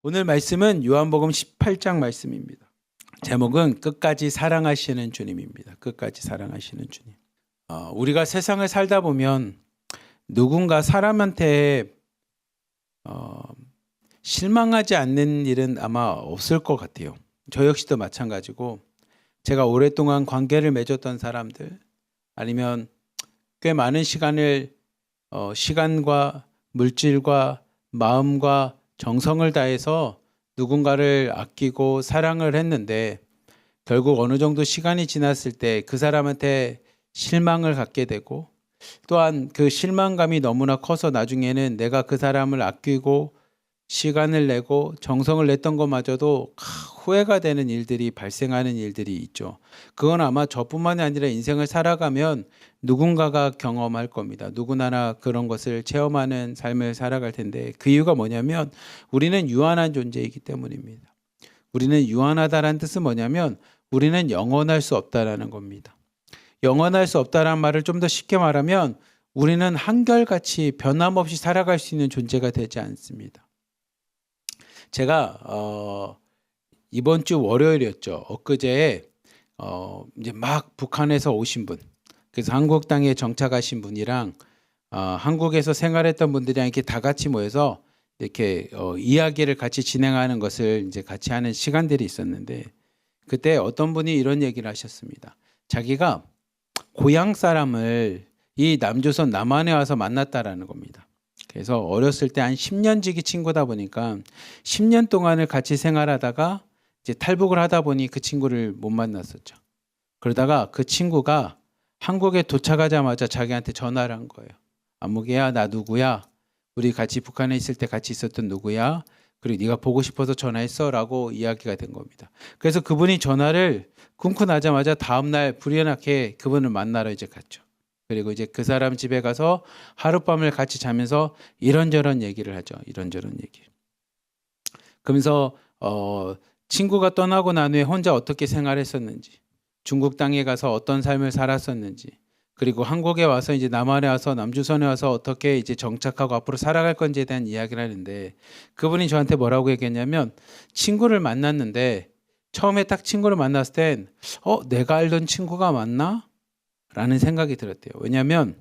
오늘 말씀은 요한복음 18장 말씀입니다. 제목은 끝까지 사랑하시는 주님입니다. 끝까지 사랑하시는 주님. 우리가 세상을 살다 보면 누군가 사람한테 실망하지 않는 일은 아마 없을 것 같아요. 저 역시도 마찬가지고 제가 오랫동안 관계를 맺었던 사람들 아니면 꽤 많은 시간을 시간과 물질과 마음과 정성을 다해서 누군가를 아끼고 사랑을 했는데 결국 어느 정도 시간이 지났을 때 그 사람한테 실망을 갖게 되고 또한 그 실망감이 너무나 커서 나중에는 내가 그 사람을 아끼고 시간을 내고 정성을 냈던 것마저도 후회가 되는 일들이 발생하는 일들이 있죠. 그건 아마 저뿐만이 아니라 인생을 살아가면 누군가가 경험할 겁니다. 누구나 그런 것을 체험하는 삶을 살아갈 텐데 그 이유가 뭐냐면 우리는 유한한 존재이기 때문입니다. 우리는 유한하다라는 뜻은 뭐냐면 우리는 영원할 수 없다라는 겁니다. 영원할 수 없다라는 말을 좀 더 쉽게 말하면 우리는 한결같이 변함없이 살아갈 수 있는 존재가 되지 않습니다. 제가 이번 주 월요일이었죠. 엊그제에 이제 막 북한에서 오신 분, 그래서 한국 땅에 정착하신 분이랑 한국에서 생활했던 분들이랑 이렇게 다 같이 모여서 이렇게 이야기를 같이 진행하는 것을 이제 같이 하는 시간들이 있었는데 그때 어떤 분이 이런 얘기를 하셨습니다. 자기가 고향 사람을 이 남조선 남한에 와서 만났다라는 겁니다. 그래서 어렸을 때 한 10년 지기 친구다 보니까 10년 동안을 같이 생활하다가 이제 탈북을 하다 보니 그 친구를 못 만났었죠. 그러다가 그 친구가 한국에 도착하자마자 자기한테 전화를 한 거예요. 안무개야, 나 누구야? 우리 같이 북한에 있을 때 같이 있었던 누구야? 그리고 네가 보고 싶어서 전화했어? 라고 이야기가 된 겁니다. 그래서 그분이 전화를 끊고 나자마자 다음날 불현하게 그분을 만나러 이제 갔죠. 그리고 이제 그 사람 집에 가서 하룻밤을 같이 자면서 이런저런 얘기를 하죠. 이런저런 얘기. 그러면서 친구가 떠나고 난 후에 혼자 어떻게 생활했었는지, 중국 땅에 가서 어떤 삶을 살았었는지, 그리고 한국에 와서 이제 남한에 와서 남조선에 와서 어떻게 이제 정착하고 앞으로 살아갈 건지에 대한 이야기를 하는데 그분이 저한테 뭐라고 얘기했냐면 친구를 만났는데 처음에 딱 친구를 만났을 땐 내가 알던 친구가 맞나? 라는 생각이 들었대요. 왜냐하면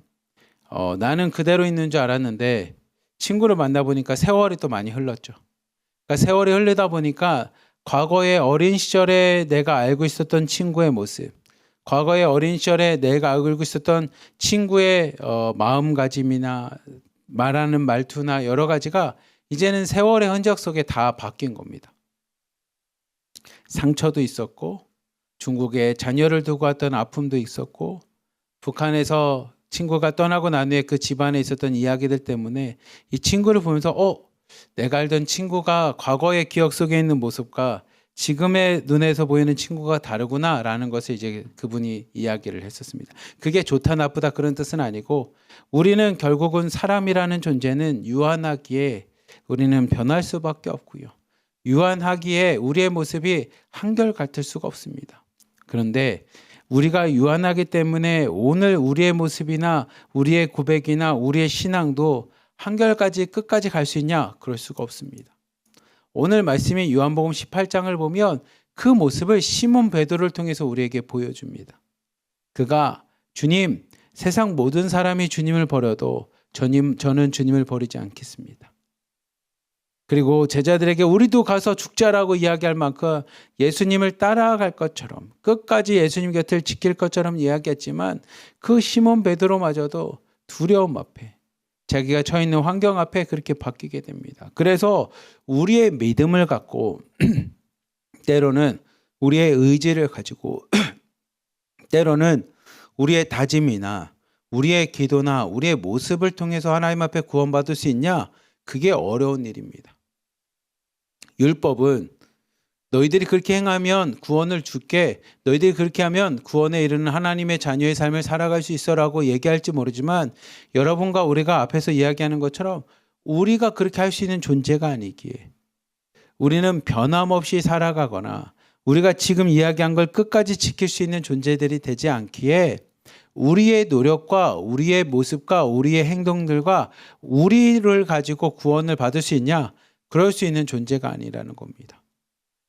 나는 그대로 있는 줄 알았는데 친구를 만나보니까 세월이 또 많이 흘렀죠. 그러니까 세월이 흐르다 보니까 과거의 어린 시절에 내가 알고 있었던 친구의 모습, 과거의 어린 시절에 내가 알고 있었던 친구의 마음가짐이나 말하는 말투나 여러 가지가 이제는 세월의 흔적 속에 다 바뀐 겁니다. 상처도 있었고 중국에 자녀를 두고 왔던 아픔도 있었고 북한에서 친구가 떠나고 난 후에 그 집안에 있었던 이야기들 때문에 이 친구를 보면서 내가 알던 친구가 과거의 기억 속에 있는 모습과 지금의 눈에서 보이는 친구가 다르구나 라는 것을 이제 그분이 이야기를 했었습니다. 그게 좋다 나쁘다 그런 뜻은 아니고 우리는 결국은 사람이라는 존재는 유한하기에 우리는 변할 수밖에 없고요. 유한하기에 우리의 모습이 한결같을 수가 없습니다. 그런데 우리가 유한하기 때문에 오늘 우리의 모습이나 우리의 고백이나 우리의 신앙도 한결까지 끝까지 갈 수 있냐? 그럴 수가 없습니다. 오늘 말씀인 요한복음 18장을 보면 그 모습을 시몬 베드로를 통해서 우리에게 보여줍니다. 그가 주님, 세상 모든 사람이 주님을 버려도 저는 주님을 버리지 않겠습니다. 그리고 제자들에게 우리도 가서 죽자라고 이야기할 만큼 예수님을 따라갈 것처럼 끝까지 예수님 곁을 지킬 것처럼 이야기했지만 그 시몬 베드로마저도 두려움 앞에 자기가 처해 있는 환경 앞에 그렇게 바뀌게 됩니다. 그래서 우리의 믿음을 갖고 때로는 우리의 의지를 가지고 때로는 우리의 다짐이나 우리의 기도나 우리의 모습을 통해서 하나님 앞에 구원받을 수 있냐? 그게 어려운 일입니다. 율법은 너희들이 그렇게 행하면 구원을 줄게, 너희들이 그렇게 하면 구원에 이르는 하나님의 자녀의 삶을 살아갈 수 있어라고 얘기할지 모르지만 여러분과 우리가 앞에서 이야기하는 것처럼 우리가 그렇게 할 수 있는 존재가 아니기에 우리는 변함없이 살아가거나 우리가 지금 이야기한 걸 끝까지 지킬 수 있는 존재들이 되지 않기에 우리의 노력과 우리의 모습과 우리의 행동들과 우리를 가지고 구원을 받을 수 있냐? 그럴 수 있는 존재가 아니라는 겁니다.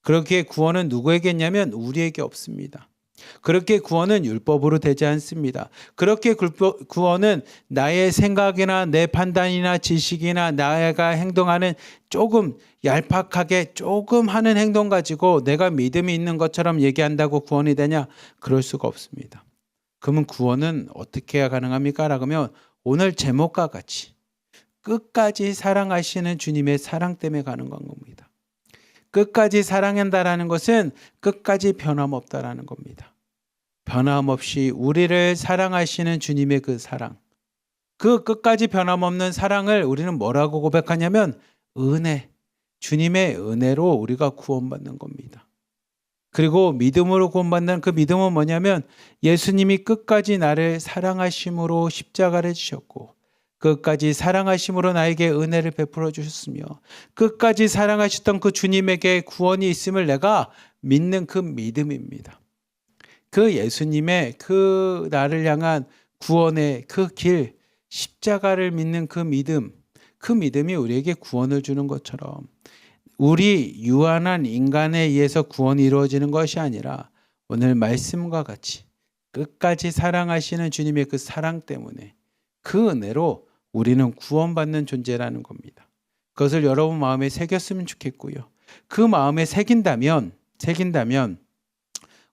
그렇게 구원은 누구에게 있냐면 우리에게 없습니다. 그렇게 구원은 율법으로 되지 않습니다. 그렇게 구원은 나의 생각이나 내 판단이나 지식이나 내가 행동하는 조금 얄팍하게 조금 하는 행동 가지고 내가 믿음이 있는 것처럼 얘기한다고 구원이 되냐? 그럴 수가 없습니다. 그러면 구원은 어떻게 해야 가능합니까? 라고 하면 오늘 제목과 같이 끝까지 사랑하시는 주님의 사랑 때문에 가는 건 겁니다. 끝까지 사랑한다라는 것은 끝까지 변함없다라는 겁니다. 변함없이 우리를 사랑하시는 주님의 그 사랑, 그 끝까지 변함없는 사랑을 우리는 뭐라고 고백하냐면 은혜, 주님의 은혜로 우리가 구원받는 겁니다. 그리고 믿음으로 구원받는 그 믿음은 뭐냐면 예수님이 끝까지 나를 사랑하심으로 십자가를 지셨고 끝까지 사랑하심으로 나에게 은혜를 베풀어 주셨으며 끝까지 사랑하셨던 그 주님에게 구원이 있음을 내가 믿는 그 믿음입니다. 그 예수님의 그 나를 향한 구원의 그 길, 십자가를 믿는 그 믿음이 우리에게 구원을 주는 것처럼 우리 유한한 인간에 의해서 구원이 이루어지는 것이 아니라 오늘 말씀과 같이 끝까지 사랑하시는 주님의 그 사랑 때문에 그 은혜로 우리는 구원받는 존재라는 겁니다. 그것을 여러분 마음에 새겼으면 좋겠고요. 그 마음에 새긴다면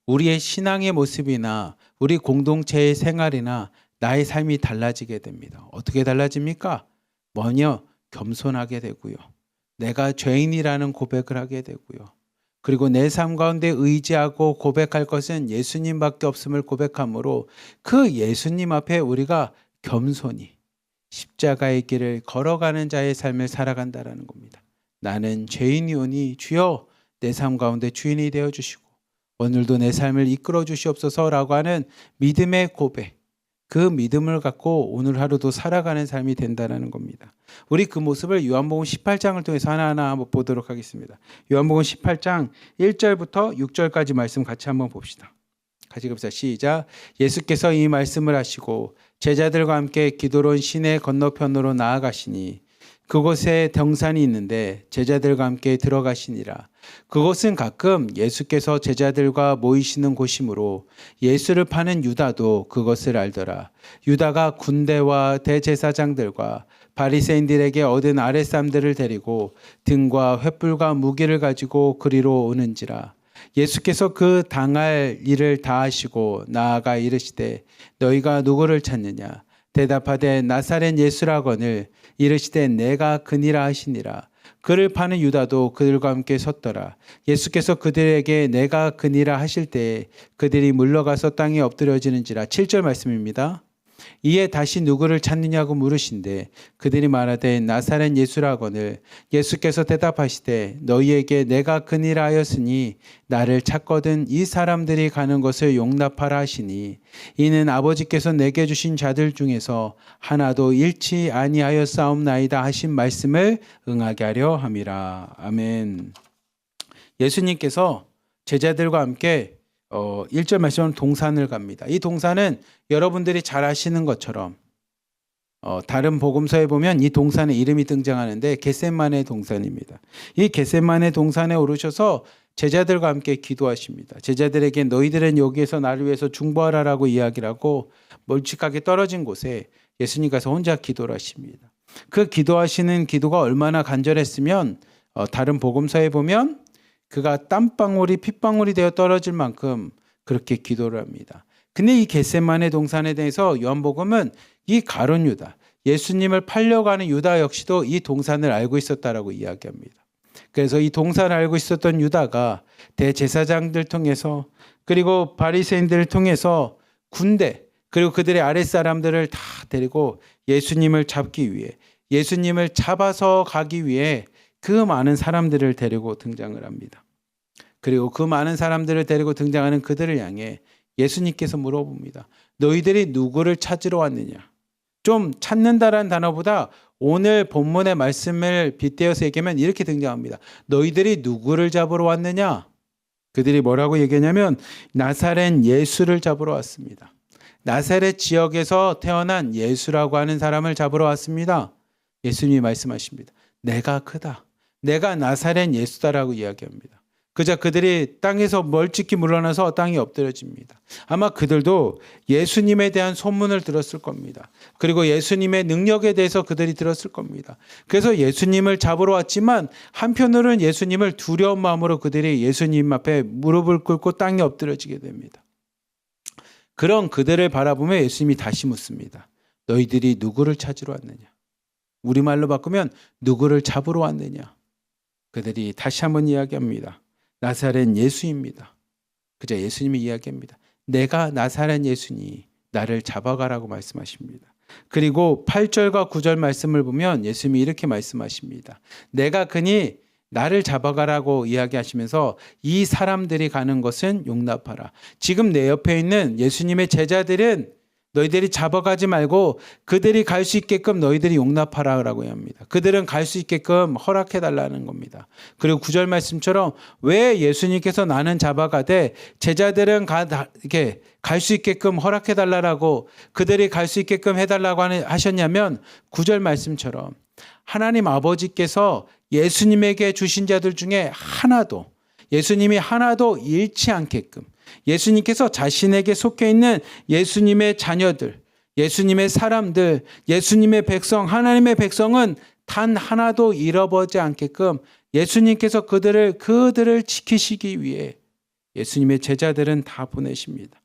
우리의 신앙의 모습이나 우리 공동체의 생활이나 나의 삶이 달라지게 됩니다. 어떻게 달라집니까? 뭐냐? 겸손하게 되고요. 내가 죄인이라는 고백을 하게 되고요. 그리고 내 삶 가운데 의지하고 고백할 것은 예수님밖에 없음을 고백함으로 그 예수님 앞에 우리가 겸손히 십자가의 길을 걸어가는 자의 삶을 살아간다라는 겁니다. 나는 죄인이오니 주여 내 삶 가운데 주인이 되어주시고 오늘도 내 삶을 이끌어 주시옵소서라고 하는 믿음의 고백, 그 믿음을 갖고 오늘 하루도 살아가는 삶이 된다는 겁니다. 우리 그 모습을 요한복음 18장을 통해서 하나하나 한번 보도록 하겠습니다. 요한복음 18장 1절부터 6절까지 말씀 같이 한번 봅시다. 같이 봅시다. 시작. 예수께서 이 말씀을 하시고 제자들과 함께 기도로운 시내 건너편으로 나아가시니 그곳에 등산이 있는데 제자들과 함께 들어가시니라. 그곳은 가끔 예수께서 제자들과 모이시는 곳이므로 예수를 파는 유다도 그것을 알더라. 유다가 군대와 대제사장들과 바리새인들에게 얻은 아랫사람들을 데리고 등과 횃불과 무기를 가지고 그리로 오는지라. 예수께서 그 당할 일을 다 하시고 나아가 이르시되 너희가 누구를 찾느냐? 대답하되 나사렛 예수라거늘. 이르시되 내가 그니라 하시니라. 그를 파는 유다도 그들과 함께 섰더라. 예수께서 그들에게 내가 그니라 하실 때에 그들이 물러가서 땅에 엎드려지는지라. 7절 말씀입니다. 이에 다시 누구를 찾느냐고 물으신대 그들이 말하되 나사렛 예수라거늘. 예수께서 대답하시되 너희에게 내가 그니라 하였으니 나를 찾거든 이 사람들이 가는 것을 용납하라 하시니 이는 아버지께서 내게 주신 자들 중에서 하나도 잃지 아니하였사옵나이다 하신 말씀을 응하게 하려 함이라. 아멘. 예수님께서 제자들과 함께 1절 말씀은 동산을 갑니다. 이 동산은 여러분들이 잘 아시는 것처럼 다른 복음서에 보면 이 동산의 이름이 등장하는데 겟세마네 동산입니다. 이 겟세마네 동산에 오르셔서 제자들과 함께 기도하십니다. 제자들에게 너희들은 여기에서 나를 위해서 중보하라라고 이야기를 하고 멀찍하게 떨어진 곳에 예수님 가서 혼자 기도를 하십니다. 그 기도하시는 기도가 얼마나 간절했으면 다른 복음서에 보면 그가 땀방울이 핏방울이 되어 떨어질 만큼 그렇게 기도를 합니다. 근데 이 겟세마네 동산에 대해서 요한복음은 이 가룟 유다, 예수님을 팔려가는 유다 역시도 이 동산을 알고 있었다라고 이야기합니다. 그래서 이 동산을 알고 있었던 유다가 대제사장들 통해서 그리고 바리새인들을 통해서 군대 그리고 그들의 아랫사람들을 다 데리고 예수님을 잡기 위해 예수님을 잡아서 가기 위해 그 많은 사람들을 데리고 등장을 합니다. 그리고 그 많은 사람들을 데리고 등장하는 그들을 향해 예수님께서 물어봅니다. 너희들이 누구를 찾으러 왔느냐? 좀 찾는다라는 단어보다 오늘 본문의 말씀을 빗대어서 얘기하면 이렇게 등장합니다. 너희들이 누구를 잡으러 왔느냐? 그들이 뭐라고 얘기하냐면 나사렛 예수를 잡으러 왔습니다. 나사렛 지역에서 태어난 예수라고 하는 사람을 잡으러 왔습니다. 예수님이 말씀하십니다. 내가 크다. 내가 나사렛 예수다라고 이야기합니다. 그자 그들이 땅에서 멀찍이 물러나서 땅에 엎드려집니다. 아마 그들도 예수님에 대한 소문을 들었을 겁니다. 그리고 예수님의 능력에 대해서 그들이 들었을 겁니다. 그래서 예수님을 잡으러 왔지만 한편으로는 예수님을 두려운 마음으로 그들이 예수님 앞에 무릎을 꿇고 땅에 엎드려지게 됩니다. 그런 그들을 바라보며 예수님이 다시 묻습니다. 너희들이 누구를 찾으러 왔느냐? 우리말로 바꾸면 누구를 잡으러 왔느냐? 그들이 다시 한번 이야기합니다. 나사렛 예수입니다. 그저 예수님이 이야기합니다. 내가 나사렛 예수니 나를 잡아가라고 말씀하십니다. 그리고 8절과 9절 말씀을 보면 예수님이 이렇게 말씀하십니다. 내가 그니 나를 잡아가라고 이야기하시면서 이 사람들이 가는 것은 용납하라. 지금 내 옆에 있는 예수님의 제자들은 너희들이 잡아가지 말고 그들이 갈 수 있게끔 너희들이 용납하라고 합니다. 그들은 갈 수 있게끔 허락해달라는 겁니다. 그리고 9절 말씀처럼 왜 예수님께서 나는 잡아가되 제자들은 이렇게 갈 수 있게끔 허락해달라고 그들이 갈 수 있게끔 해달라고 하셨냐면 9절 말씀처럼 하나님 아버지께서 예수님에게 주신 자들 중에 예수님이 하나도 잃지 않게끔 예수님께서 자신에게 속해 있는 예수님의 자녀들, 예수님의 사람들, 예수님의 백성, 하나님의 백성은 단 하나도 잃어버리지 않게끔 예수님께서 그들을 지키시기 위해 예수님의 제자들은 다 보내십니다.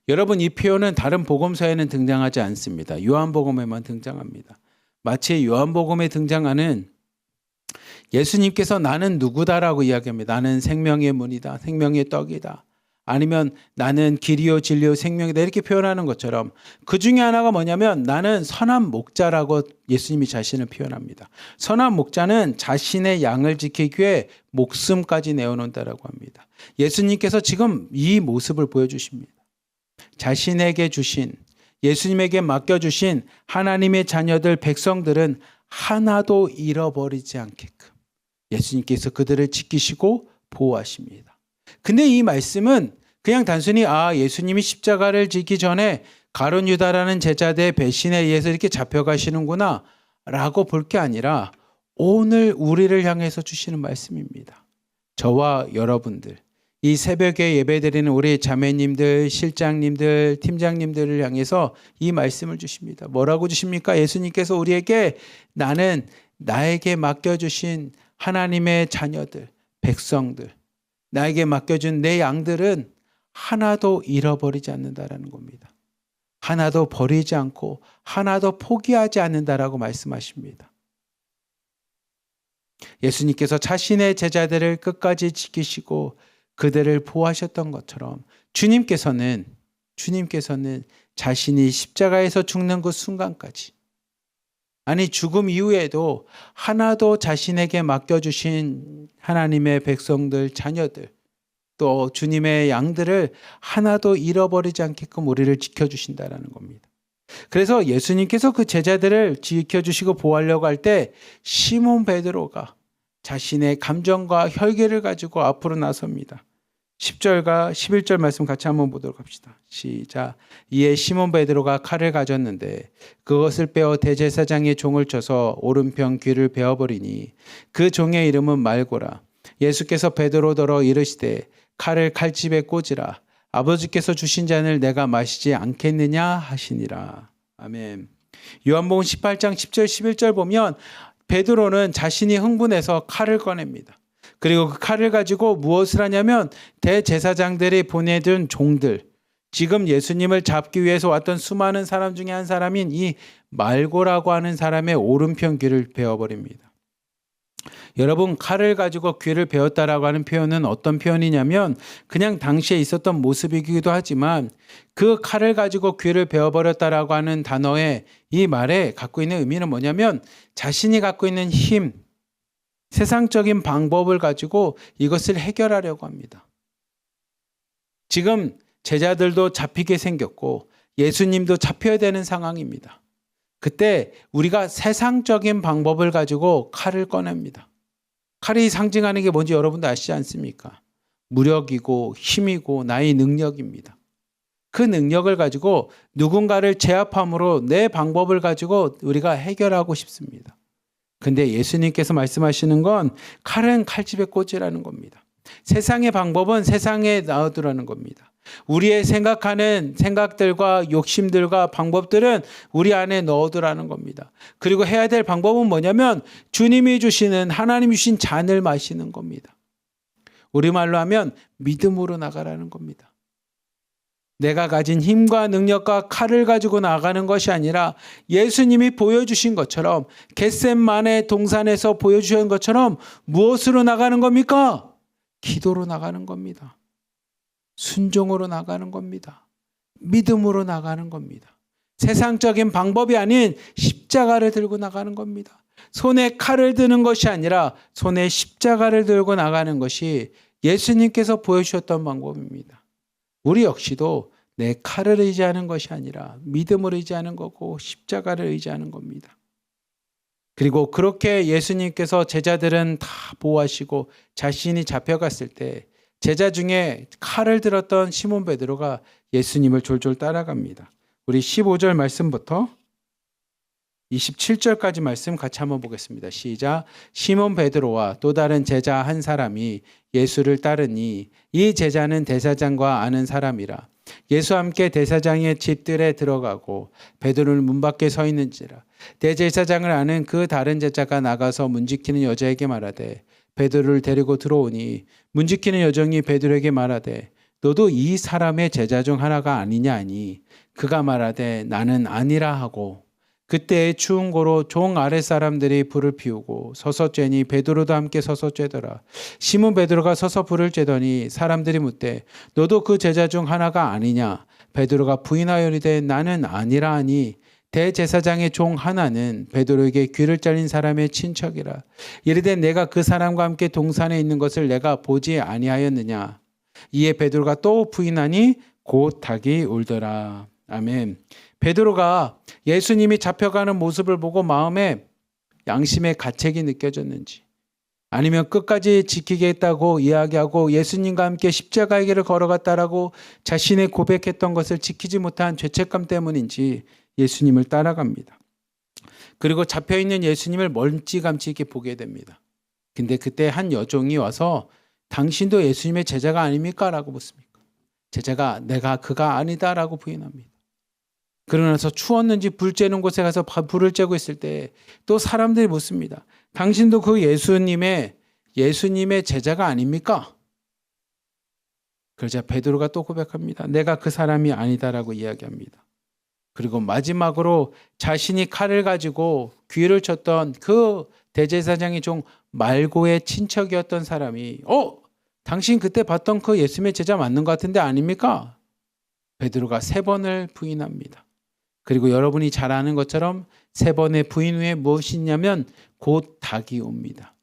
여러분, 이 표현은 다른 복음서에는 등장하지 않습니다. 요한복음에만 등장합니다. 마치 요한복음에 등장하는 예수님께서 나는 누구다라고 이야기합니다. 나는 생명의 문이다. 생명의 떡이다. 아니면 나는 길이요 진리요 생명이다. 이렇게 표현하는 것처럼 그 중에 하나가 뭐냐면 나는 선한 목자라고 예수님이 자신을 표현합니다. 선한 목자는 자신의 양을 지키기 위해 목숨까지 내어놓는다라고 합니다. 예수님께서 지금 이 모습을 보여주십니다. 자신에게 주신 예수님에게 맡겨주신 하나님의 자녀들 백성들은 하나도 잃어버리지 않게끔 예수님께서 그들을 지키시고 보호하십니다. 근데 이 말씀은 그냥 단순히 예수님이 십자가를 지기 전에 가룟 유다라는 제자들의 배신에 의해서 이렇게 잡혀가시는구나 라고 볼 게 아니라 오늘 우리를 향해서 주시는 말씀입니다. 저와 여러분들, 이 새벽에 예배드리는 우리 자매님들, 실장님들, 팀장님들을 향해서 이 말씀을 주십니다. 뭐라고 주십니까? 예수님께서 우리에게 나는 나에게 맡겨주신 하나님의 자녀들, 백성들, 나에게 맡겨준 내 양들은 하나도 잃어버리지 않는다라는 겁니다. 하나도 버리지 않고 하나도 포기하지 않는다라고 말씀하십니다. 예수님께서 자신의 제자들을 끝까지 지키시고 그들을 보호하셨던 것처럼 주님께서는 자신이 십자가에서 죽는 그 순간까지 죽음 이후에도 하나도 자신에게 맡겨주신 하나님의 백성들, 자녀들 또 주님의 양들을 하나도 잃어버리지 않게끔 우리를 지켜주신다는 겁니다. 그래서 예수님께서 그 제자들을 지켜주시고 보호하려고 할 때 시몬 베드로가 자신의 감정과 혈기를 가지고 앞으로 나섭니다. 10절과 11절 말씀 같이 한번 보도록 합시다. 시작. 이에 시몬 베드로가 칼을 가졌는데 그것을 빼어 대제사장의 종을 쳐서 오른편 귀를 베어버리니 그 종의 이름은 말고라. 예수께서 베드로더러 이르시되 칼을 칼집에 꽂으라. 아버지께서 주신 잔을 내가 마시지 않겠느냐 하시니라. 아멘. 요한복음 18장 10절 11절 보면 베드로는 자신이 흥분해서 칼을 꺼냅니다. 그리고 그 칼을 가지고 무엇을 하냐면 대제사장들이 보내준 종들, 지금 예수님을 잡기 위해서 왔던 수많은 사람 중에 한 사람인 이 말고라고 하는 사람의 오른편 귀를 베어버립니다. 여러분, 칼을 가지고 귀를 베었다라고 하는 표현은 어떤 표현이냐면 그냥 당시에 있었던 모습이기도 하지만 그 칼을 가지고 귀를 베어버렸다라고 하는 단어의 이 말에 갖고 있는 의미는 뭐냐면 자신이 갖고 있는 힘, 세상적인 방법을 가지고 이것을 해결하려고 합니다. 지금 제자들도 잡히게 생겼고 예수님도 잡혀야 되는 상황입니다. 그때 우리가 세상적인 방법을 가지고 칼을 꺼냅니다. 칼이 상징하는 게 뭔지 여러분도 아시지 않습니까? 무력이고 힘이고 나의 능력입니다. 그 능력을 가지고 누군가를 제압함으로 내 방법을 가지고 우리가 해결하고 싶습니다. 근데 예수님께서 말씀하시는 건 칼은 칼집에 꽂으라는 겁니다. 세상의 방법은 세상에 놔두라는 겁니다. 우리의 생각하는 생각들과 욕심들과 방법들은 우리 안에 넣어두라는 겁니다. 그리고 해야 될 방법은 뭐냐면 주님이 주시는 하나님이 주신 잔을 마시는 겁니다. 우리말로 하면 믿음으로 나가라는 겁니다. 내가 가진 힘과 능력과 칼을 가지고 나가는 것이 아니라 예수님이 보여주신 것처럼 겟셋마네 동산에서 보여주신 것처럼 무엇으로 나가는 겁니까? 기도로 나가는 겁니다. 순종으로 나가는 겁니다. 믿음으로 나가는 겁니다. 세상적인 방법이 아닌 십자가를 들고 나가는 겁니다. 손에 칼을 드는 것이 아니라 손에 십자가를 들고 나가는 것이 예수님께서 보여주셨던 방법입니다. 우리 역시도 내 칼을 의지하는 것이 아니라 믿음을 의지하는 거고 십자가를 의지하는 겁니다. 그리고 그렇게 예수님께서 제자들은 다 보호하시고 자신이 잡혀갔을 때 제자 중에 칼을 들었던 시몬 베드로가 예수님을 졸졸 따라갑니다. 우리 15절 말씀부터 27절까지 말씀 같이 한번 보겠습니다. 시작. 시몬 베드로와 또 다른 제자 한 사람이 예수를 따르니 이 제자는 대사장과 아는 사람이라. 예수와 함께 대사장의 집들에 들어가고 베드로는 문 밖에 서 있는지라. 대제사장을 아는 그 다른 제자가 나가서 문지키는 여자에게 말하되 베드로를 데리고 들어오니 문지키는 여종이 베드로에게 말하되 너도 이 사람의 제자 중 하나가 아니냐 하니 그가 말하되 나는 아니라 하고 그때의 추운 고로 종 아랫사람들이 불을 피우고 서서 쬐니 베드로도 함께 서서 쬐더라. 시몬 베드로가 서서 불을 쬐더니 사람들이 묻되 너도 그 제자 중 하나가 아니냐? 베드로가 부인하여 이르되 나는 아니라 하니 대제사장의 종 하나는 베드로에게 귀를 잘린 사람의 친척이라. 이르되 내가 그 사람과 함께 동산에 있는 것을 내가 보지 아니하였느냐? 이에 베드로가 또 부인하니 곧 닭이 울더라. 아멘. 베드로가 예수님이 잡혀가는 모습을 보고 마음에 양심의 가책이 느껴졌는지 아니면 끝까지 지키겠다고 이야기하고 예수님과 함께 십자가의 길을 걸어갔다라고 자신의 고백했던 것을 지키지 못한 죄책감 때문인지 예수님을 따라갑니다. 그리고 잡혀있는 예수님을 멀찌감치 이렇게 보게 됩니다. 근데 그때 한 여종이 와서 당신도 예수님의 제자가 아닙니까? 라고 묻습니다. 제자가 내가 그가 아니다라고 부인합니다. 그러고 나서 추웠는지 불 쬐는 곳에 가서 불을 쬐고 있을 때 또 사람들이 묻습니다. 당신도 그 예수님의 제자가 아닙니까? 그러자 베드로가 또 고백합니다. 내가 그 사람이 아니다라고 이야기합니다. 그리고 마지막으로 자신이 칼을 가지고 귀를 쳤던 그 대제사장이 종 말고의 친척이었던 사람이 당신 그때 봤던 그 예수님의 제자 맞는 것 같은데 아닙니까? 베드로가 3번을 부인합니다. 그리고 여러분이 잘 아는 것처럼 3번의 부인 후에 무엇이 있냐면 곧 닭이 옵니다.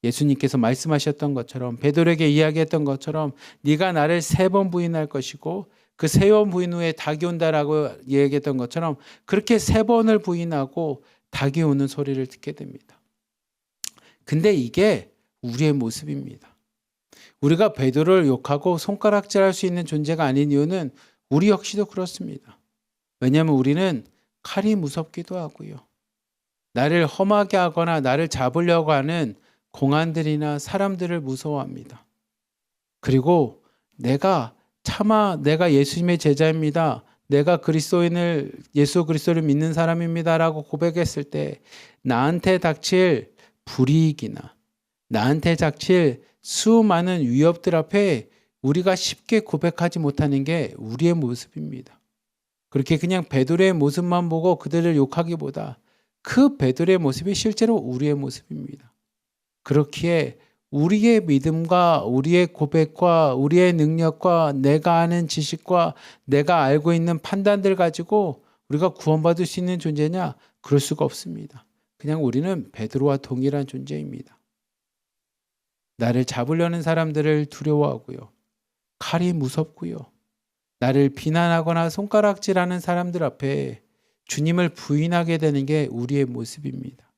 예수님께서 말씀하셨던 것처럼 베드로에게 이야기했던 것처럼 네가 나를 3번 부인할 것이고 그 3번 부인 후에 닭이 온다라고 이야기했던 것처럼 그렇게 3번을 부인하고 닭이 오는 소리를 듣게 됩니다. 근데 이게 우리의 모습입니다. 우리가 베드로를 욕하고 손가락질할 수 있는 존재가 아닌 이유는 우리 역시도 그렇습니다. 왜냐하면 우리는 칼이 무섭기도 하고요. 나를 험하게 하거나 나를 잡으려고 하는 공안들이나 사람들을 무서워합니다. 그리고 내가 예수님의 제자입니다. 내가 예수 그리스도를 믿는 사람입니다라고 고백했을 때 나한테 닥칠 불이익이나 나한테 닥칠 수많은 위협들 앞에 우리가 쉽게 고백하지 못하는 게 우리의 모습입니다. 그렇게 그냥 베드로의 모습만 보고 그들을 욕하기보다 그 베드로의 모습이 실제로 우리의 모습입니다. 그렇기에 우리의 믿음과 우리의 고백과 우리의 능력과 내가 아는 지식과 내가 알고 있는 판단들 가지고 우리가 구원받을 수 있는 존재냐? 그럴 수가 없습니다. 그냥 우리는 베드로와 동일한 존재입니다. 나를 잡으려는 사람들을 두려워하고요. 칼이 무섭고요. 나를 비난하거나 손가락질하는 사람들 앞에 주님을 부인하게 되는 게 우리의 모습입니다.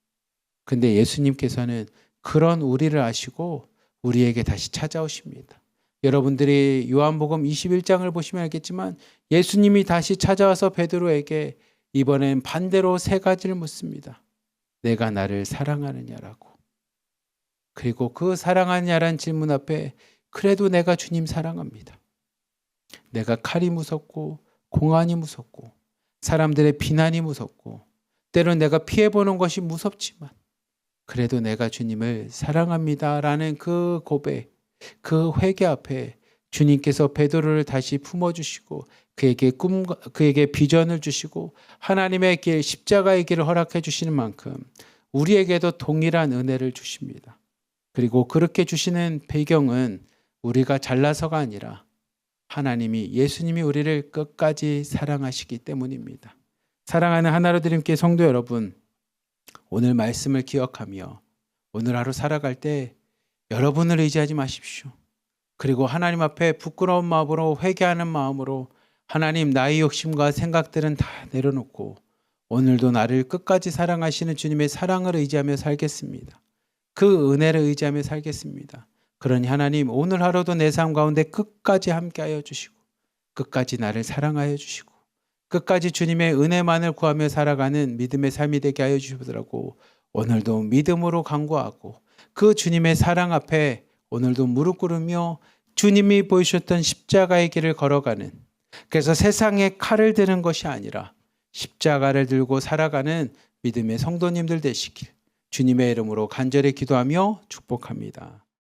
근데 예수님께서는 그런 우리를 아시고 우리에게 다시 찾아오십니다. 여러분들이 요한복음 21장을 보시면 알겠지만 예수님이 다시 찾아와서 베드로에게 이번엔 반대로 3가지를 묻습니다. 내가 나를 사랑하느냐라고. 그리고 그 사랑하느냐라는 질문 앞에 그래도 내가 주님 사랑합니다. 내가 칼이 무섭고 공안이 무섭고 사람들의 비난이 무섭고 때론 내가 피해보는 것이 무섭지만 그래도 내가 주님을 사랑합니다라는 그 고백, 그 회개 앞에 주님께서 베드로를 다시 품어주시고 그에게 비전을 주시고 하나님의 길, 십자가의 길을 허락해 주시는 만큼 우리에게도 동일한 은혜를 주십니다. 그리고 그렇게 주시는 배경은 우리가 잘나서가 아니라 하나님이, 예수님이 우리를 끝까지 사랑하시기 때문입니다. 사랑하는 하나로 드림께 성도 여러분, 오늘 말씀을 기억하며 오늘 하루 살아갈 때 여러분을 의지하지 마십시오. 그리고 하나님 앞에 부끄러운 마음으로 회개하는 마음으로 하나님, 나의 욕심과 생각들은 다 내려놓고 오늘도 나를 끝까지 사랑하시는 주님의 사랑을 의지하며 살겠습니다. 그 은혜를 의지하며 살겠습니다. 그러니 하나님, 오늘 하루도 내 삶 가운데 끝까지 함께하여 주시고 끝까지 나를 사랑하여 주시고 끝까지 주님의 은혜만을 구하며 살아가는 믿음의 삶이 되게 하여 주시더라고. 오늘도 믿음으로 간구하고 그 주님의 사랑 앞에 오늘도 무릎 꿇으며 주님이 보여주셨던 십자가의 길을 걸어가는, 그래서 세상에 칼을 드는 것이 아니라 십자가를 들고 살아가는 믿음의 성도님들 되시길 주님의 이름으로 간절히 기도하며 축복합니다.